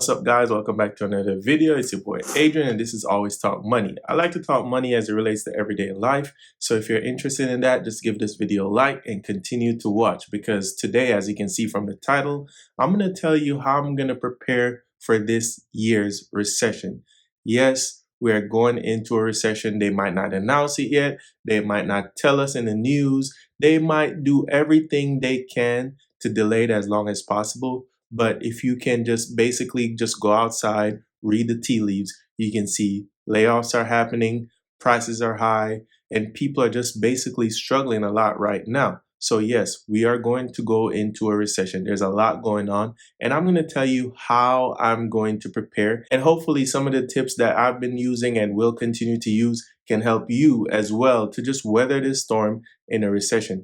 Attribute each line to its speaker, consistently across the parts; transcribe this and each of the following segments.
Speaker 1: What's up, guys? Welcome back to another video. It's your boy Adrian, and this is Always Talk Money. I like to talk money as it relates to everyday life. So if you're interested in that, just give this video a like and continue to watch, because today, as you can see from the title, I'm going to tell you how I'm going to prepare for this year's recession. Yes, we're going into a recession. They might not announce it yet. They might not tell us in the news. They might do everything they can to delay it as long as possible. But if you can just basically just go outside, read the tea leaves, you can see layoffs are happening, prices are high, and people are just basically struggling a lot right now. So yes, we are going to go into a recession. There's a lot going on, and I'm going to tell you how I'm going to prepare. And hopefully some of the tips that I've been using and will continue to use can help you as well to just weather this storm in a recession.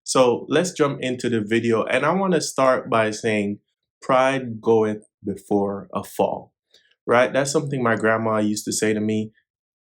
Speaker 1: So let's jump into the video, and I want to start by saying pride goeth before a fall, right? That's something my grandma used to say to me.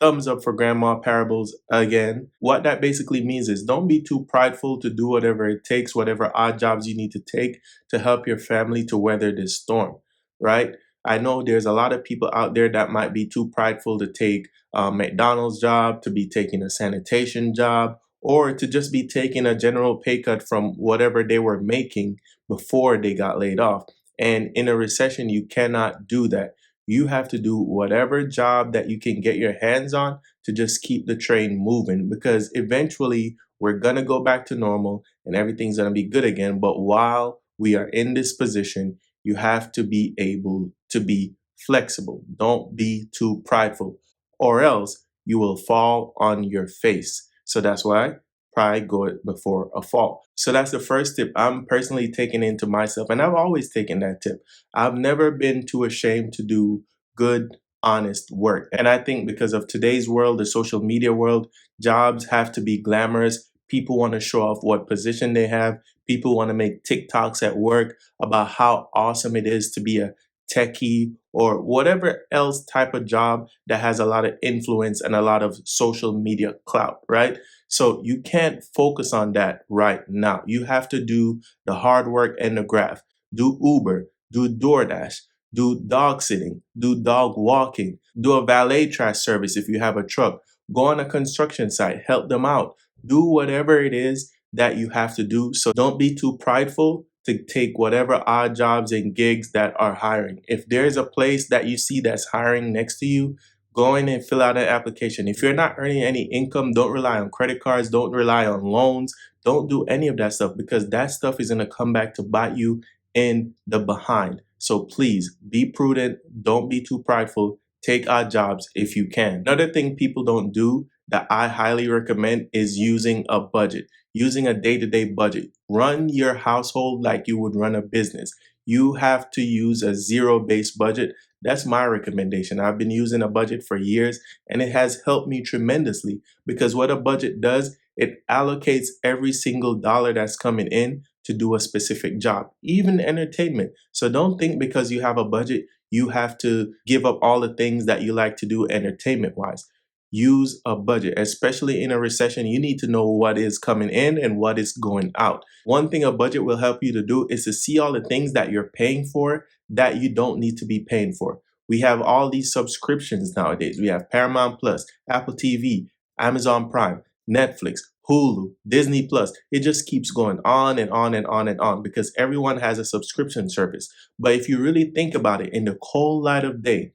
Speaker 1: Thumbs up for grandma parables again. What that basically means is don't be too prideful to do whatever it takes, whatever odd jobs you need to take to help your family to weather this storm, right? I know there's a lot of people out there that might be too prideful to take a McDonald's job, to be taking a sanitation job, or to just be taking a general pay cut from whatever they were making before they got laid off. And in a recession, you cannot do that. You have to do whatever job that you can get your hands on to just keep the train moving, because eventually we're going to go back to normal and everything's going to be good again. But while we are in this position, you have to be able to be flexible. Don't be too prideful, or else you will fall on your face. So that's why pride goeth before a fall. So that's the first tip I'm personally taking into myself. And I've always taken that tip. I've never been too ashamed to do good, honest work. And I think because of today's world, the social media world, jobs have to be glamorous. People want to show off what position they have. People want to make TikToks at work about how awesome it is to be a techie or whatever else type of job that has a lot of influence and a lot of social media clout, right? So you can't focus on that right now. You have to do the hard work and the graft. Do Uber, do DoorDash, do dog sitting, do dog walking, do a valet trash service if you have a truck. Go on a construction site, help them out. Do whatever it is that you have to do. So don't be too prideful to take whatever odd jobs and gigs that are hiring. If there's a place that you see that's hiring next to you, go in and fill out an application. If you're not earning any income, don't rely on credit cards, don't rely on loans, don't do any of that stuff, because that stuff is going to come back to bite you in the behind. So please be prudent, don't be too prideful, take odd jobs if you can. Another thing people don't do that I highly recommend is using a budget, using a day-to-day budget. Run your household like you would run a business. You have to use a zero-based budget. That's my recommendation. I've been using a budget for years, and it has helped me tremendously, because what a budget does, it allocates every single dollar that's coming in to do a specific job, even entertainment. So don't think because you have a budget, you have to give up all the things that you like to do entertainment-wise. Use a budget, especially in a recession. You need to know what is coming in and what is going out. One thing a budget will help you to do is to see all the things that you're paying for that you don't need to be paying for. We have all these subscriptions nowadays. We have Paramount Plus, Apple TV, Amazon Prime, Netflix, Hulu, Disney Plus. It just keeps going on and on and on and on, because everyone has a subscription service. But if you really think about it, in the cold light of day,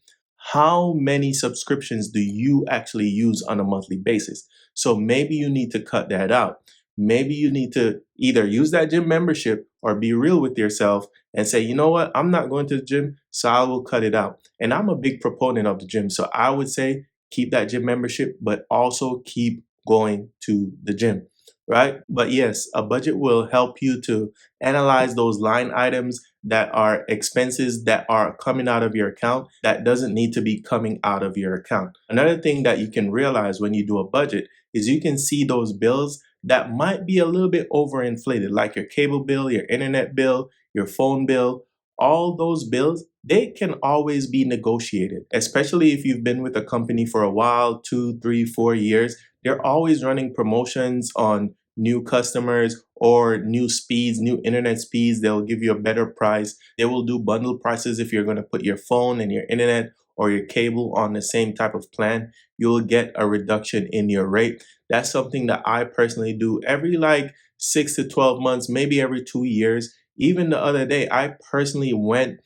Speaker 1: how many subscriptions do you actually use on a monthly basis? So maybe you need to cut that out. Maybe you need to either use that gym membership or be real with yourself and say, you know what, I'm not going to the gym, so I will cut it out. And I'm a big proponent of the gym. So I would say keep that gym membership, but also keep going to the gym, right? But yes, a budget will help you to analyze those line items that are expenses that are coming out of your account that doesn't need to be coming out of your account. Another thing that you can realize when you do a budget is you can see those bills that might be a little bit overinflated, like your cable bill, your internet bill, your phone bill. All those bills, they can always be negotiated, especially if you've been with a company for a while, 2, 3, 4 years. They're always running promotions on new customers or new speeds, new internet speeds. They'll give you a better price. They will do bundle prices if you're going to put your phone and your internet or your cable on the same type of plan. You'll get a reduction in your rate. That's something that I personally do every like 6 to 12 months, maybe every 2 years. Even the other day, I personally went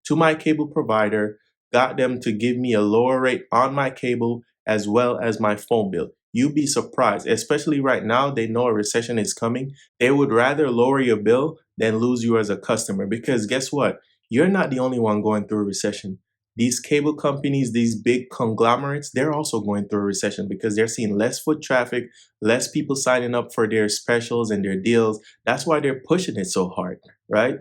Speaker 1: to my cable provider, got them to give me a lower rate on my cable as well as my phone bill. You'd be surprised, especially right now, they know a recession is coming. They would rather lower your bill than lose you as a customer because guess what? You're not the only one going through a recession. These cable companies, these big conglomerates, they're also going through a recession because they're seeing less foot traffic, less people signing up for their specials and their deals. That's why they're pushing it so hard, right?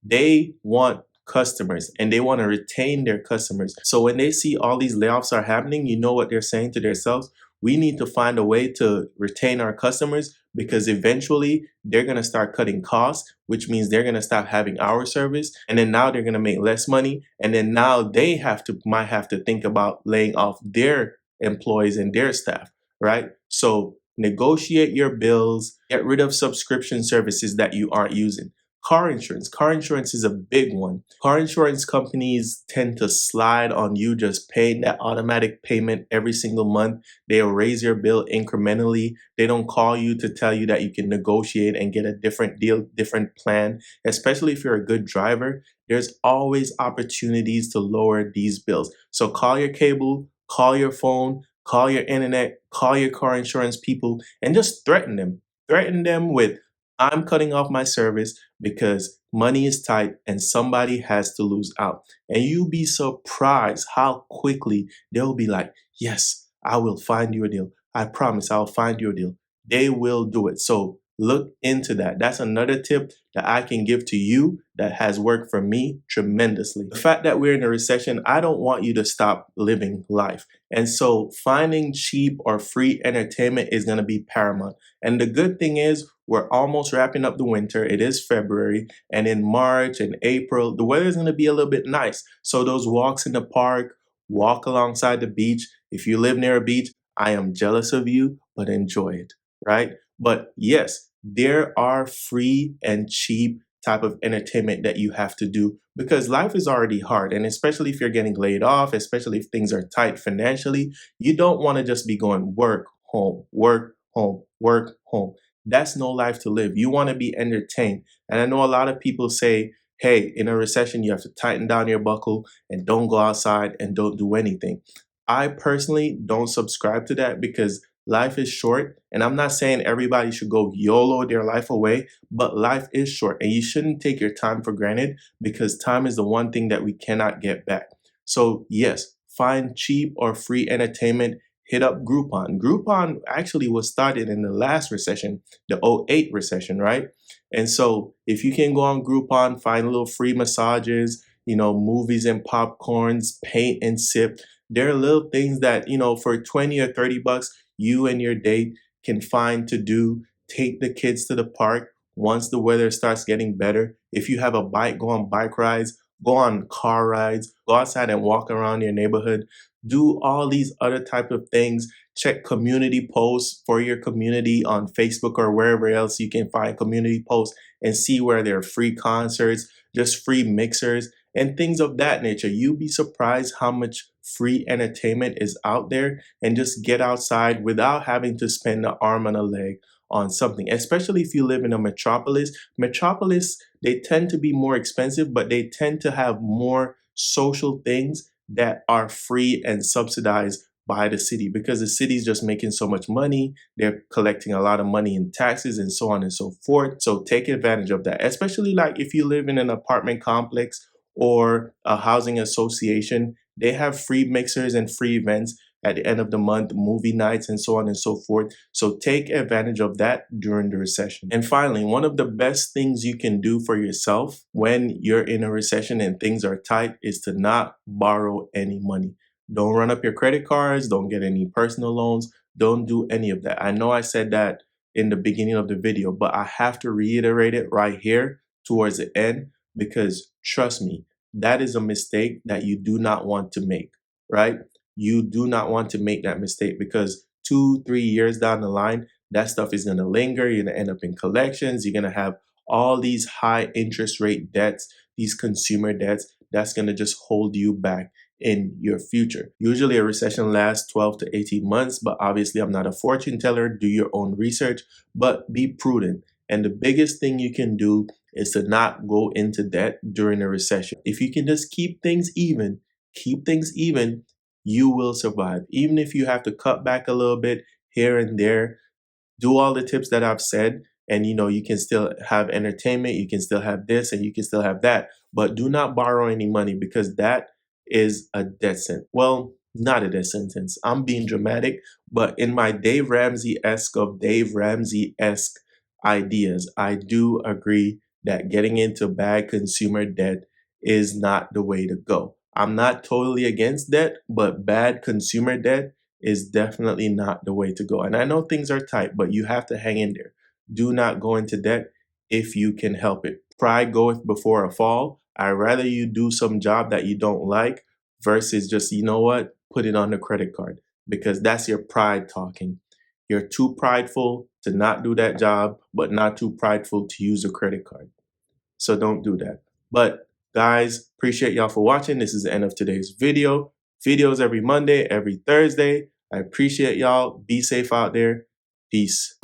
Speaker 1: They want customers and they want to retain their customers. So when they see all these layoffs are happening, you know what they're saying to themselves? We need to find a way to retain our customers because eventually they're going to start cutting costs, which means they're going to stop having our service. And then now they're going to make less money. And then now they might have to think about laying off their employees and their staff, right? So negotiate your bills, get rid of subscription services that you aren't using. Car insurance. Car insurance is a big one. Car insurance companies tend to slide on you just paying that automatic payment every single month. They'll raise your bill incrementally. They don't call you to tell you that you can negotiate and get a different deal, different plan. Especially if you're a good driver, there's always opportunities to lower these bills. So call your cable, call your phone, call your internet, call your car insurance people, and just threaten them. Threaten them with, I'm cutting off my service because money is tight and somebody has to lose out. And you'll be surprised how quickly they'll be like, yes, I will find you a deal. I promise I'll find you a deal. They will do it. So look into that. That's another tip that I can give to you that has worked for me tremendously. The fact that we're in a recession, I don't want you to stop living life. And so finding cheap or free entertainment is going to be paramount. And the good thing is we're almost wrapping up the winter. It is February, and in March and April, the weather is going to be a little bit nice. So those walks in the park, walk alongside the beach. If you live near a beach, I am jealous of you, but enjoy it, right? But yes, there are free and cheap type of entertainment that you have to do because life is already hard. And especially if you're getting laid off, especially if things are tight financially, you don't want to just be going work, home, work, home, work, home. That's no life to live. You want to be entertained. And I know a lot of people say, hey, in a recession, you have to tighten down your buckle and don't go outside and don't do anything. I personally don't subscribe to that because life is short. And I'm not saying everybody should go YOLO their life away, but life is short and you shouldn't take your time for granted because time is the one thing that we cannot get back. So yes, find cheap or free entertainment. Hit up Groupon. Groupon actually was started in the last recession, the '08 recession, right? And so if you can go on Groupon, find little free massages, movies and popcorns, paint and sip. There are little things that, for 20 or 30 bucks, you and your date can find to do. Take the kids to the park once the weather starts getting better. If you have a bike, go on bike rides, go on car rides, go outside and walk around your neighborhood. Do all these other type of things. Check community posts for your community on Facebook or wherever else you can find community posts and see where there are free concerts, just free mixers and things of that nature. You'll be surprised how much free entertainment is out there, and just get outside without having to spend an arm and a leg on something, especially if you live in a metropolis. Metropolis, they tend to be more expensive, but they tend to have more social things that are free and subsidized by the city because the city's just making so much money. They're collecting a lot of money in taxes and so on and so forth. So take advantage of that, especially like if you live in an apartment complex or a housing association. They have free mixers and free events at the end of the month, movie nights and so on and so forth. So take advantage of that during the recession. And finally, one of the best things you can do for yourself when you're in a recession and things are tight is to not borrow any money. Don't run up your credit cards. Don't get any personal loans. Don't do any of that. I know I said that in the beginning of the video, but I have to reiterate it right here towards the end because trust me, that is a mistake that you do not want to make, right? You do not want to make that mistake because 2, 3 years down the line, that stuff is going to linger. You're going to end up in collections. You're going to have all these high interest rate debts, these consumer debts. That's going to just hold you back in your future. Usually a recession lasts 12 to 18 months, but obviously I'm not a fortune teller. Do your own research, but be prudent. And the biggest thing you can do is to not go into debt during a recession. If you can just keep things even, you will survive. Even if you have to cut back a little bit here and there, do all the tips that I've said, and you can still have entertainment, you can still have this, and you can still have that, but do not borrow any money, because that is a death sentence. Well, not a death sentence. I'm being dramatic, but in my Dave Ramsey-esque ideas, I do agree that getting into bad consumer debt is not the way to go. I'm not totally against debt, but bad consumer debt is definitely not the way to go. And I know things are tight, but you have to hang in there. Do not go into debt if you can help it. Pride goeth before a fall. I'd rather you do some job that you don't like versus just, put it on the credit card, because that's your pride talking. You're too prideful to not do that job, but not too prideful to use a credit card. So don't do that. But guys, appreciate y'all for watching. This is the end of today's video. Videos every Monday, every Thursday. I appreciate y'all. Be safe out there. Peace.